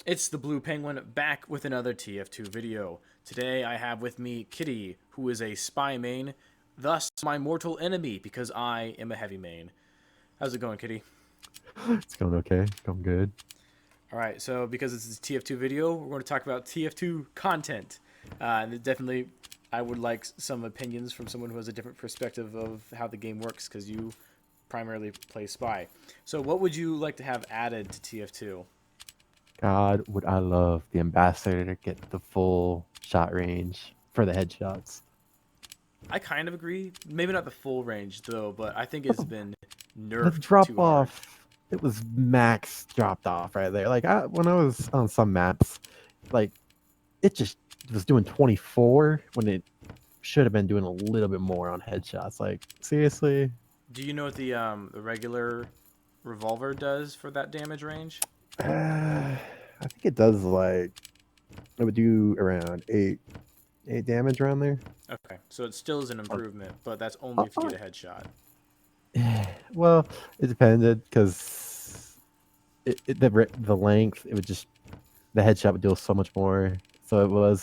It's the Blue Penguin back with another TF2 video. Today I have with me Kitty, who is a spy main, thus my mortal enemy because I am a heavy main. How's it going, Kitty? It's going okay. Going good. Alright, so because this is a TF2 video, we're going to talk about TF2 content. And definitely, I would like some opinions from someone who has a different perspective of how the game works because you primarily play spy. So, what would you like to have added to TF2? God, would I love the ambassador to get the full shot range for the headshots. I kind of agree. Maybe not the full range though, but I think But it's been the nerfed drop too hard. off, it was max dropped off right there. Like when I was on some maps, like it just was doing 24 when it should have been doing a little bit more on headshots. Like seriously, Do you know what the regular revolver does for that damage range? I think it does like it would do around eight damage around there. Okay, so it still is an Uh, improvement, but that's only if you uh, get a headshot. Well, it depended because the length it would just the headshot would deal so much more. So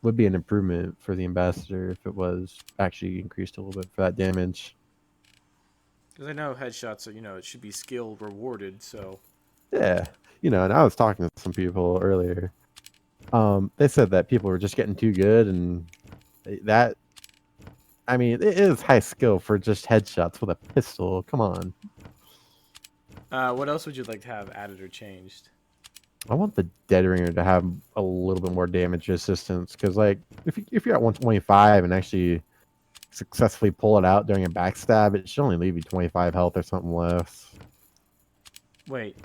would be an improvement for the ambassador if it was actually increased a little bit for that damage. Because I know headshots are, it should be skill rewarded. So Yeah, and I was talking to some people earlier. They said that people were just getting too good, and that I mean it is high skill for just headshots with a pistol. Come on. what else would you like to have added or changed? I want the Dead Ringer to have a little bit more damage resistance because, like, if you're at 125 and actually successfully pull it out during a backstab, it should only leave you 25 health or something less. Wait,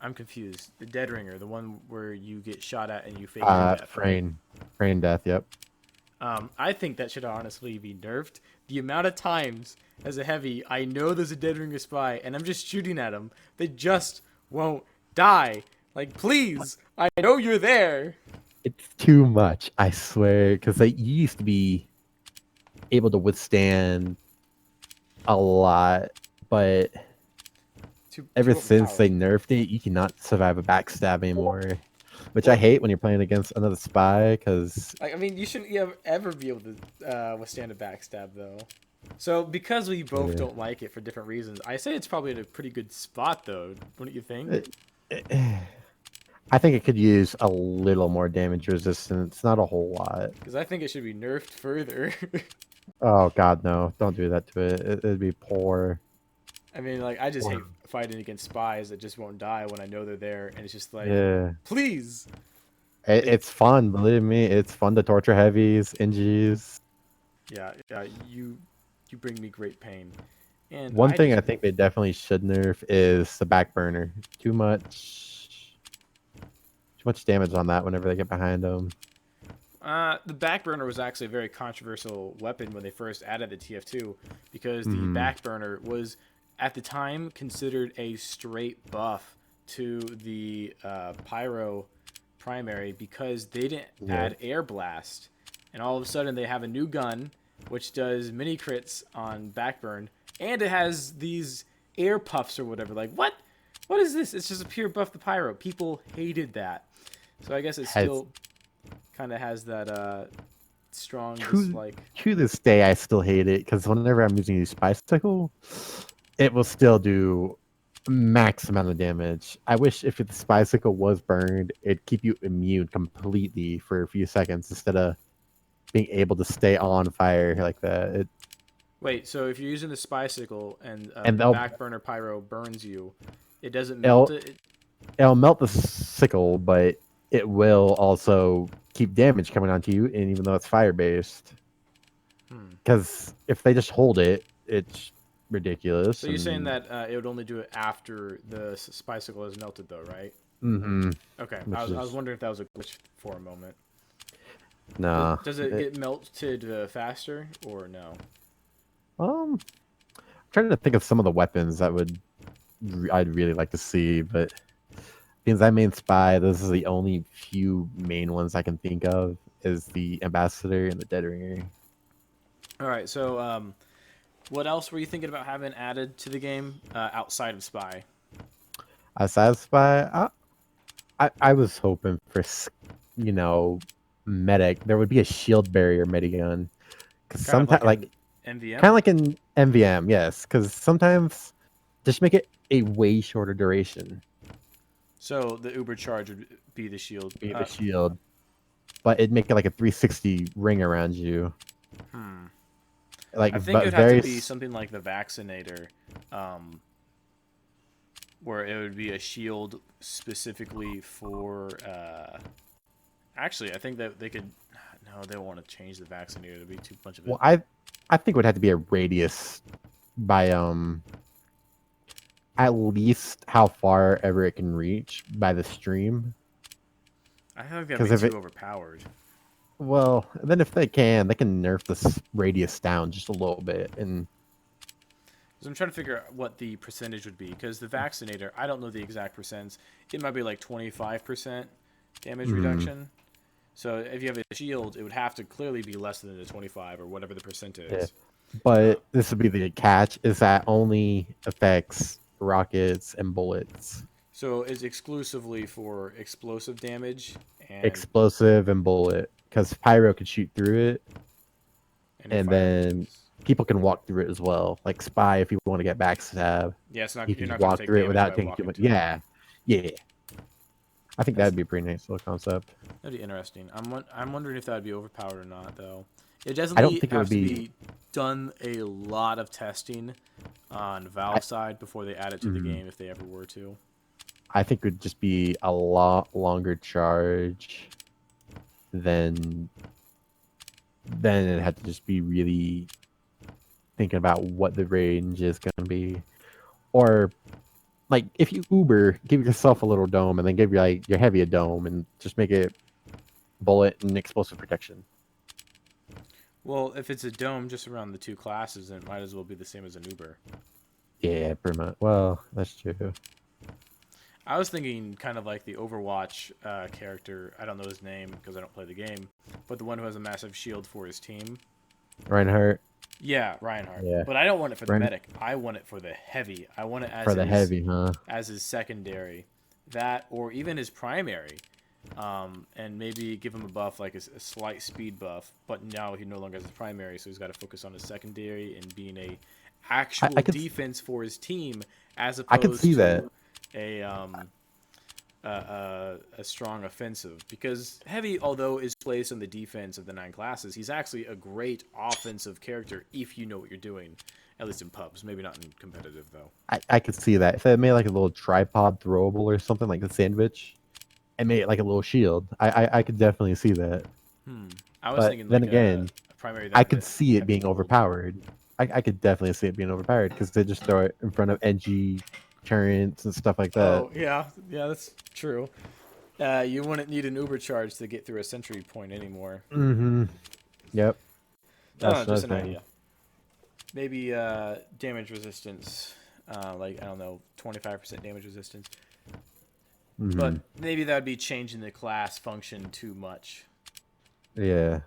I'm confused. The Dead Ringer, the one where you get shot at and you fake your death, right? Frame death. Yep. I think that should honestly be nerfed. The amount of times as a heavy, I know there's a Dead Ringer spy, and I'm just shooting at them. They just won't die. Like, please, I know you're there. It's too much, I swear, because they used to be able to withstand a lot, but ever Too since overpowered. they nerfed it, you cannot survive a backstab anymore. Which I Well, hate when you're playing against another spy, because like, I mean, you shouldn't ever be able to withstand a backstab, though. So, because we both yeah. don't like it for different reasons, I say it's probably in a pretty good spot, though. Wouldn't you think? I think it could use a little more damage resistance, not a whole lot. Because I think it should be nerfed further. Oh god, no! Don't do that to it. It'd be poor. I mean, like, I just hate Poor. fighting against spies that just won't die when I know they're there, and it's just like, Yeah, please. It, it's fun. Believe me, it's fun to torture heavies, NGs. yeah, yeah, you bring me great pain, and One I thing just I think they definitely should nerf is the back burner. Too much damage on that whenever they get behind them. the backburner was actually a very controversial weapon when they first added the TF2 because the Hmm. backburner was at the time considered a straight buff to the pyro primary because they didn't Yeah. add air blast, and all of a sudden they have a new gun which does mini crits on backburn, and it has these air puffs or whatever. Like what? What is this? It's just a pure buff to pyro. People hated that, so I guess it Has still kind of has that strong to dislike. to this day I still hate it because whenever I'm using the Spicycle, it will still do max amount of damage. I wish if the Spicycle was burned, it'd keep you immune completely for a few seconds instead of being able to stay on fire like that. Wait, so if you're using the spy sickle and And the back burner pyro burns you, it doesn't melt it'll, it? it'll melt the sickle, but it will also keep damage coming onto you, and even though it's fire based. Hmm. Because if they just hold it, it's So ridiculous. you're saying And that it would only do it after the spy sickle is melted, though, right? mm-hmm, Okay, I which was is wondering if that was a glitch for a moment. nah. Does it get melted faster or no? I'm trying to think of some of the weapons that I'd really like to see, but since I main spy, this is the only few main ones I can think of is the ambassador and the dead ringer. All right, so what else were you thinking about having added to the game outside of spy? Outside of spy, I was hoping for, you know, medic. There would be a shield barrier medigun. Because Kind of sometimes, like like, an MVM. kind of like in MVM, yes. Because sometimes just make it a way shorter duration. So the Uber charge would be the shield. Be the shield, but it'd make it like a 360 ring around you. Hmm. Like, I think it but would have to be various. something like the Vaccinator, where it would be a shield specifically for. Actually, I think that they could. No, they don't want to change the Vaccinator. It'd be too much of it. Well, I think it would have to be a radius by at least how far ever it can reach by the stream. I feel like that'd 'Cause be if too it- overpowered. Well, then if they can nerf this radius down just a little bit, and So I'm trying to figure out what the percentage would be because the Vaccinator, I don't know the exact percents. It might be like 25% damage reduction. So if you have a shield, it would have to clearly be less than the 25 or whatever the percent is. yeah. But this would be the catch: is that only affects rockets and bullets, So it's exclusively for explosive damage and explosive and bullet, because pyro could shoot through it, any and fire then resistance. people can walk through it as well. Like spy, if you want to get backstab, Yeah, it's not, you you're can not just going to walk take through it damage without by taking too walking much. through it. Yeah, yeah. I think That's- that'd be a pretty nice little concept. That'd be interesting. I'm wondering if that would be overpowered or not, though. It I don't definitely think it would has to be. be done a lot of testing on Valve side before they add it to the game, if they ever were to. I think it would just be a lot longer charge than it had to just be really thinking about what the range is going to be. Or like if you Uber, give yourself a little dome and then give your heavy a dome and just make it bullet and explosive protection. Well, if it's a dome just around the two classes, then it might as well be the same as an Uber. Yeah, pretty much. Well, that's true. I was thinking kind of like the Overwatch character. I don't know his name because I don't play the game, but the one who has a massive shield for his team. Reinhardt. Yeah, Reinhardt. Yeah. But I don't want it for the Rein- medic. I want it for the heavy. I want it as For the heavy, huh? as his secondary, that or even his primary, and maybe give him a buff like a slight speed buff. But now he no longer has his primary, so he's got to focus on his secondary and being a actual I could defense for his team as I could opposed see to that. a strong offensive. Because heavy, although is placed on the defense of the 9 classes, he's actually a great offensive character if you know what you're doing. At least in pubs, maybe not in competitive though. I could see that. If they made like a little tripod throwable or something like the sandwich and made it like a little shield, I could definitely see that. I was But thinking then like again, a primary. I could see it heavy being gold. overpowered. I could definitely see it being overpowered because they just throw it in front of edgy turrets and stuff like that. Oh yeah, that's true. You wouldn't need an Uber charge to get through a sentry point anymore. Mm-hmm. Yep. No, just an another thing. idea. Maybe damage resistance, like I don't know, 25% damage resistance. Mhm. But maybe that would be changing the class function too much. Yeah.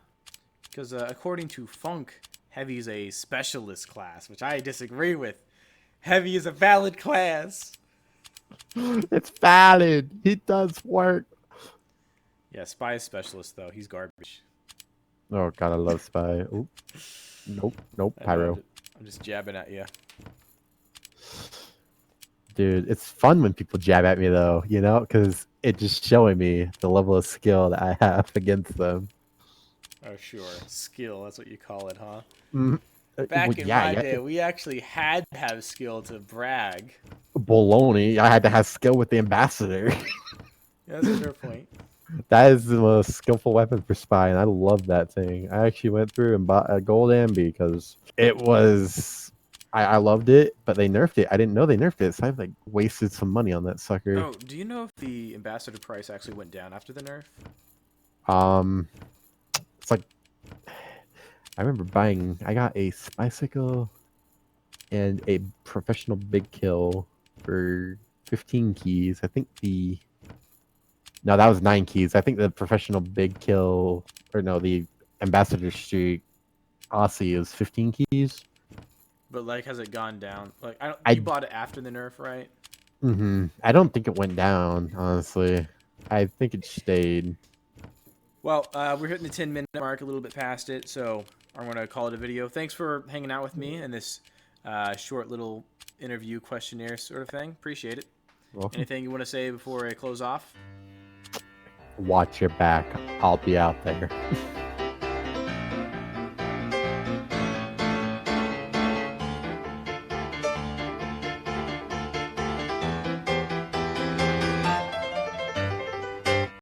Because according to Funk, Heavy is a specialist class, which I disagree with. Heavy is a valid class. It's valid. It does work. Yeah, Spy is specialist though. He's garbage. Oh god, I love spy. Oop. Nope. I know, Pyro. I'm just jabbing at you. Dude, it's fun when people jab at me though, you know, because it's just showing me the level of skill that I have against them. Oh sure, skill. That's what you call it, huh? Mhm. Back Well, in yeah, my yeah. day, we actually had to have skill to brag. Baloney. I had to have skill with the ambassador. Yeah, that's a fair point. That is the most skillful weapon for spy, and I love that thing. I actually went through and bought a gold ambi because it was. I loved it, but they nerfed it. I didn't know they nerfed it, so I like wasted some money on that sucker. Oh, do you know if the ambassador price actually went down after the nerf? It's like I remember buying. I got a bicycle and a professional big kill for 15 keys. I think the no, that was 9 keys. I think the professional big kill or no, the ambassador streak Aussie is 15 keys. But like, has it gone down? Like, I- you bought it after the nerf, right? I don't think it went down, honestly. I think it stayed. Well, we're hitting the 10-minute mark, a little bit past it, so I'm going to call it a video. Thanks for hanging out with me in this short little interview questionnaire sort of thing. Appreciate it. Welcome. Anything you want to say before I close off? Watch your back. I'll be out there.